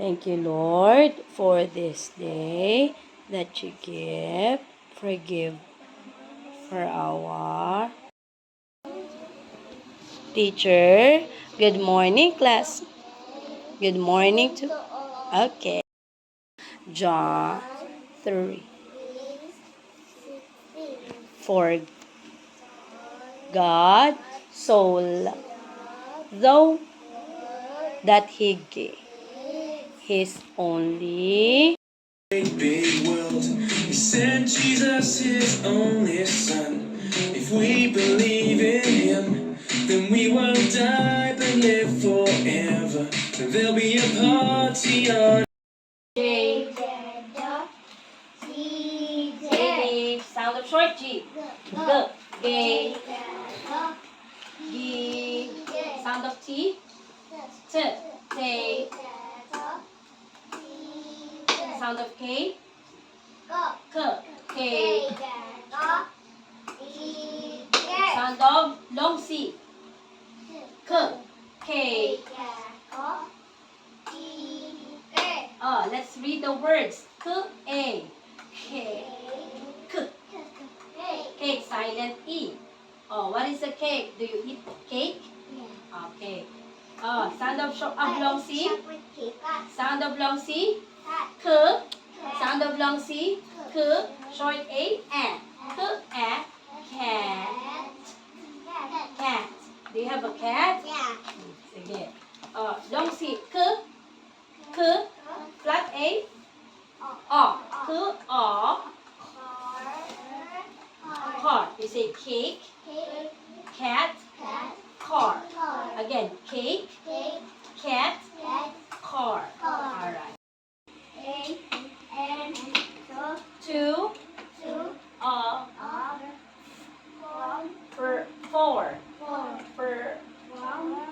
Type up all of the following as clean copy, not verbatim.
Thank you, Lord, for this day that you give. Forgive for our teacher. Good morning, class. Good morning to... Okay. John 3. For God so loved thou that he gave his only Big world. He sent Jesus, his only son. If we believe in him, then we won't die but live forever. And there'll be a party on. J. G. Sound of short G. G. G. Sound of T. T. T. Sound of K. K. K. Sound of long C. K. K. Let's read the words. K. A. K. K. Cake. Silent E. What is a cake? Do you eat cake? Okay. Sound of long C. Sound of long C. K. Sound of long C. K. Short A. A. K. A. Cat. Cat. Do you have a cat? Sige. Long C. K. K. Flat A. O. K. O. Car. You say cake. Cat. Car. Again. Cake. Cat. Car. Alright. Two. Four.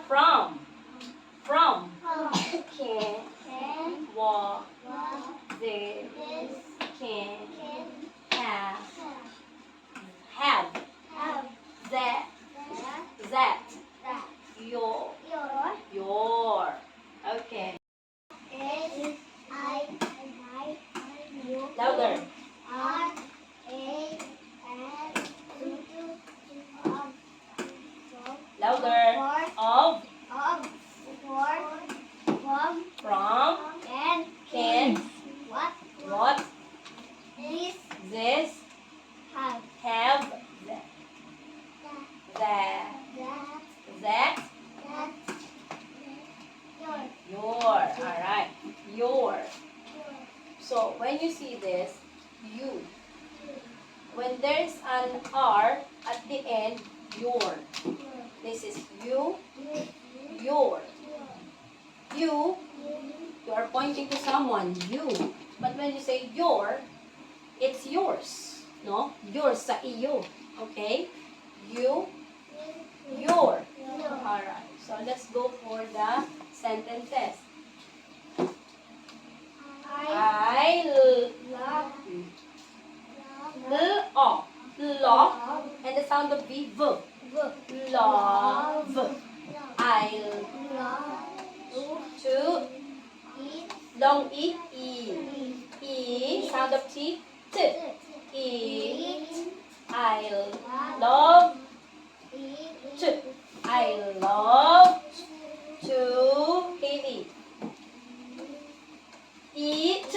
From. Can. Walk. This. Can. Have. That. Your. Okay. Louder. Louder. Of. From. Can. What. This. Have. That. Your. Alright. Your. So, when you see this, you. When there's an R at the end, your. This is you, your. You are pointing to someone, you. But when you say your, it's yours. No? Yours sa iyo. Okay? You, your. Alright. So, let's go for the sentences. I love. Love. And the sound of V. V. Love. I love to long E. E. Sound of T. T. Eat. I love to. I love to eat. Eat.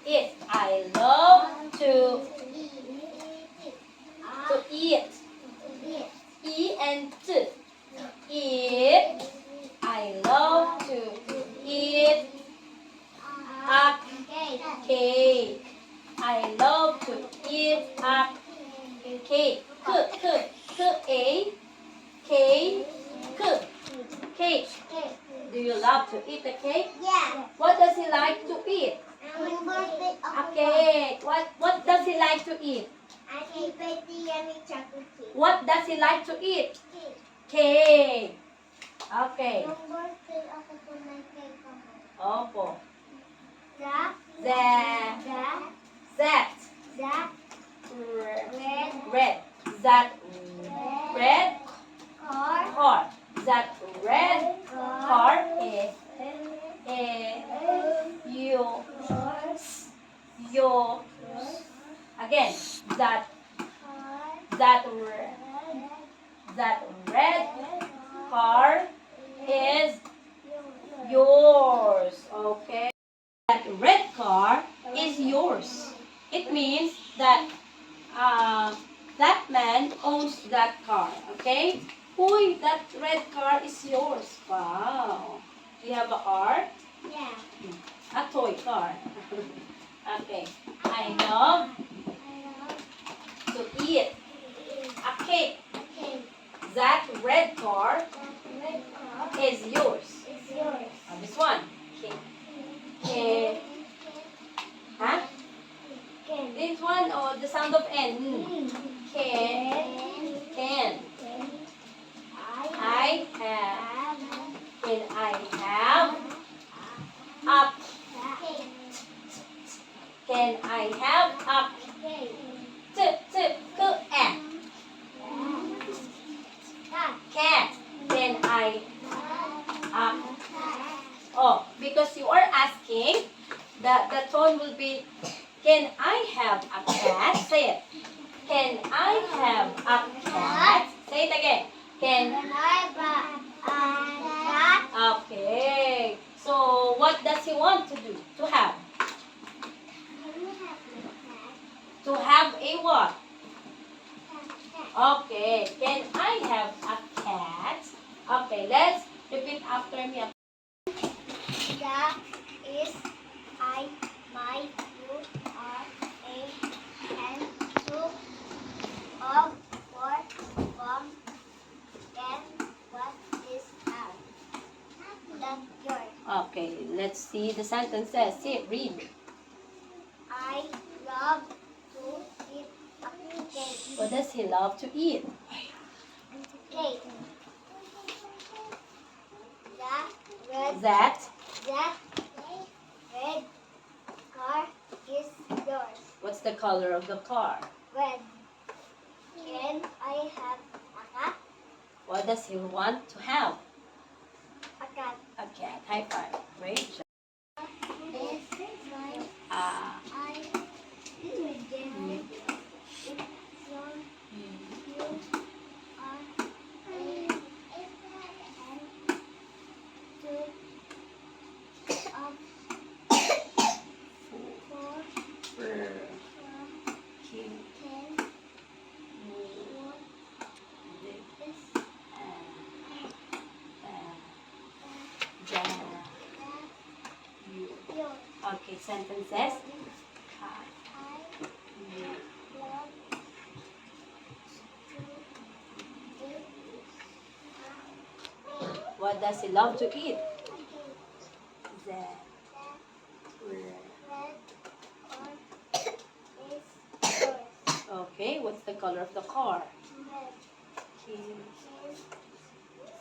Eat. I love to eat. E and T. Eat. I love to eat a cake. I love to eat a cake. K. Cake. Do you love to eat a cake? Yeah. What does he like to eat? A cake. What does he like to eat? What does he like to eat? Cake. Okay. Opo. That. Red. That red car. That red car. red car is yours. Okay? That red car is yours. It means that that man owns that car. Okay? Uy, that red car is yours. Wow. Do you have a car? Yeah. A toy car. Okay. I love to eat a cake. Okay. That red car That red car is yours. is yours. This one. Okay. Huh? Can. This one or the sound of N. Can. I have. Can I have a? Can I have a? Cat. Can I? Oh, because you are asking, the tone will be, can I have a cat? Say it. Can I have a cat? Say it again. Can. Okay. So what does he want to do? To have. To have a what? Okay. Can I have a cat? Okay. Let's repeat after me. That is I, my, you, are, a, and, to, of, for, from, and, what is our. That's yours. Okay. Let's see the sentences. See it. Read. I love to eat a cake. What does he love to eat? Cake. That That. red car is yours. What's the color of the car? Red. Can I have a cat? What does he want to have? A cat. A cat. High five. Great job. This is my Ah. I. This is my dad. It's your, you are a, and two of four Fur. from King. 10 Wool. Big. is Jana. You. yours. Okay, sentences. Ah. I You. love to eat What does he love to eat? a cake. That. Red car is yours. Okay, what's the color of the car? Red King. is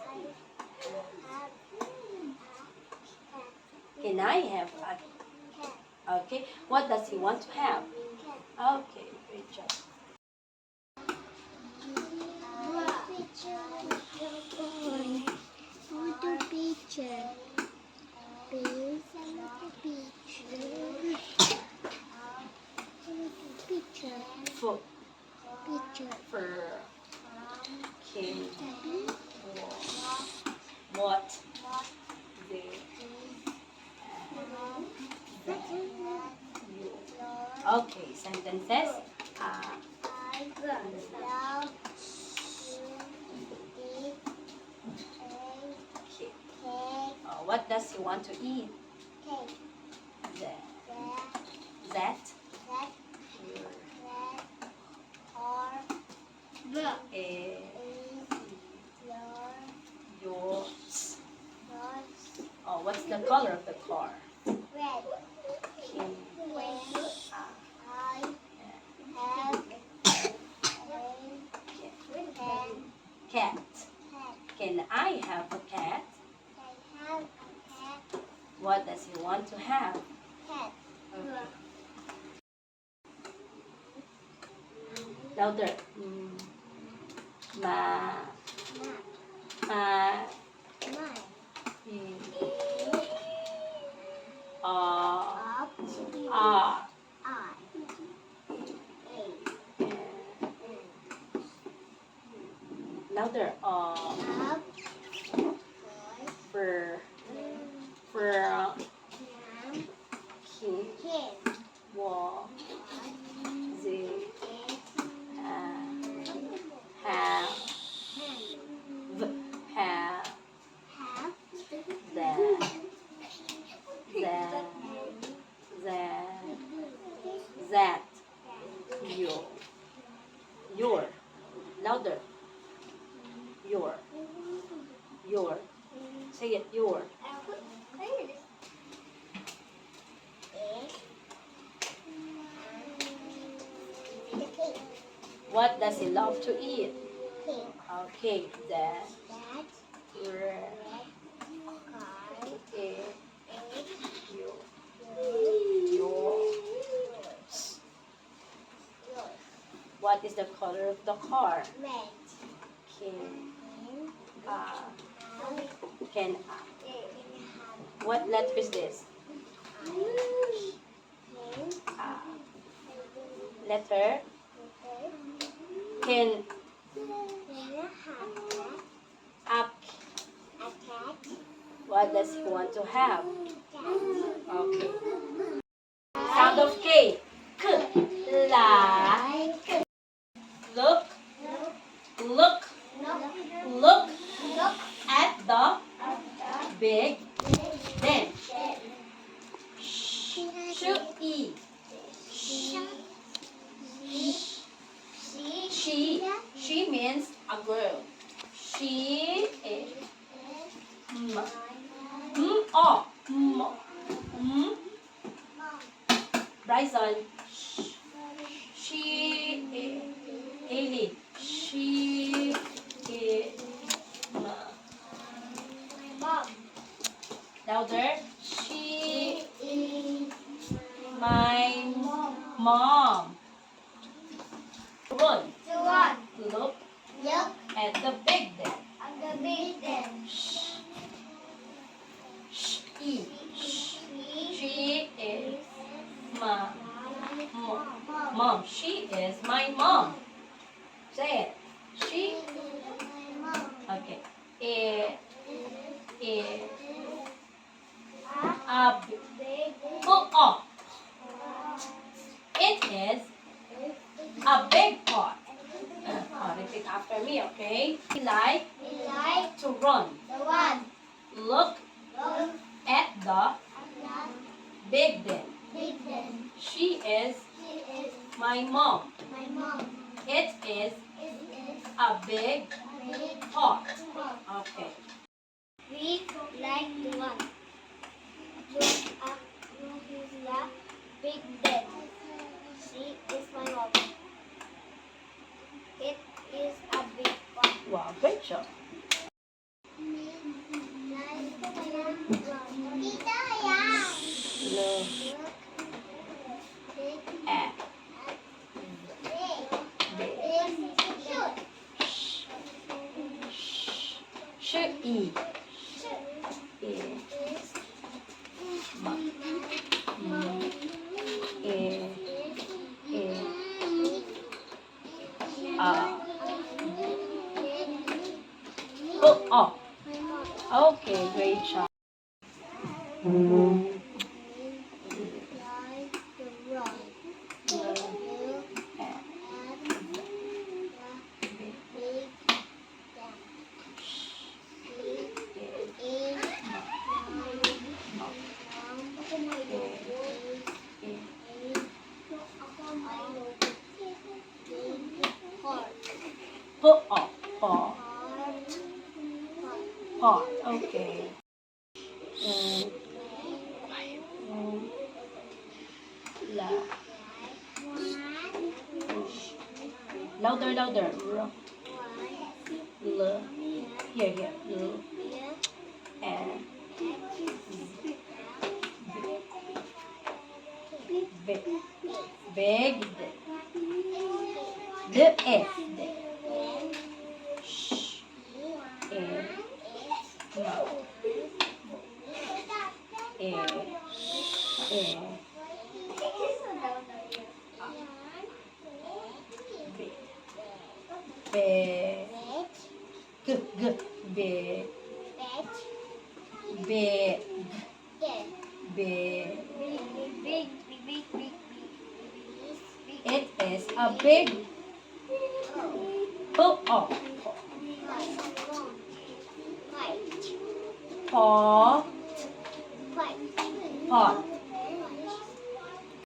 I have a cat. Can I have a? Cat. Okay, what does he want to have? Cat. Okay, great job. Picture. Foot. Picture. Fur. King. Wool. What? They. You. Okay, sentences. Ah. I love to eat Okay. cake. What does he want to eat? Cake. That. That That. red car Eh, is yours. yours. Oh, what's the color of the car? Red. King. When Ah. I have a Cat. cat. Can I have a cat? I have a cat. What does he want to have? Cat. Okay. Louder. Ma. Ma. Mine. Ah. Up. Ah. I. A. Louder. Louder. Up. For Nam. King. Kin. War. Z. Is. Have. Ham. V. Have. Have. That. That. That. That. Your. Your. Louder. Your. Your. Say it. Your. What does he love to eat? Okay. That. R. A. Your. Your. What is the color of the car? Can. Can. What letter is this? Letter. Can. Up. What does he want to have? Okay. Sound of K. K. Like. Look. Look. Look at the big den. Should E. She means a girl. She is Bryson. She is Haley. She is louder. She is my mom. Run. Look at the big den. She is my mom. She is my mom. Say it. She. Okay. It is a pot. It is a big pot. Repeat after me, okay? We like to run. Look at the big den. She is my mom. It is a big pot. Okay. We like to run. Look at the big den. She is my mom. It is a big pot. Wow, great job. Look at should E. Oh, okay, great job. Pot. Okay. La. Louder. L. Here. L. And big. Big. The F. Sh. And no. Big. Bed. Big. Bed. Big. Big. It is a big book. Oh, White. pot. White. Pot.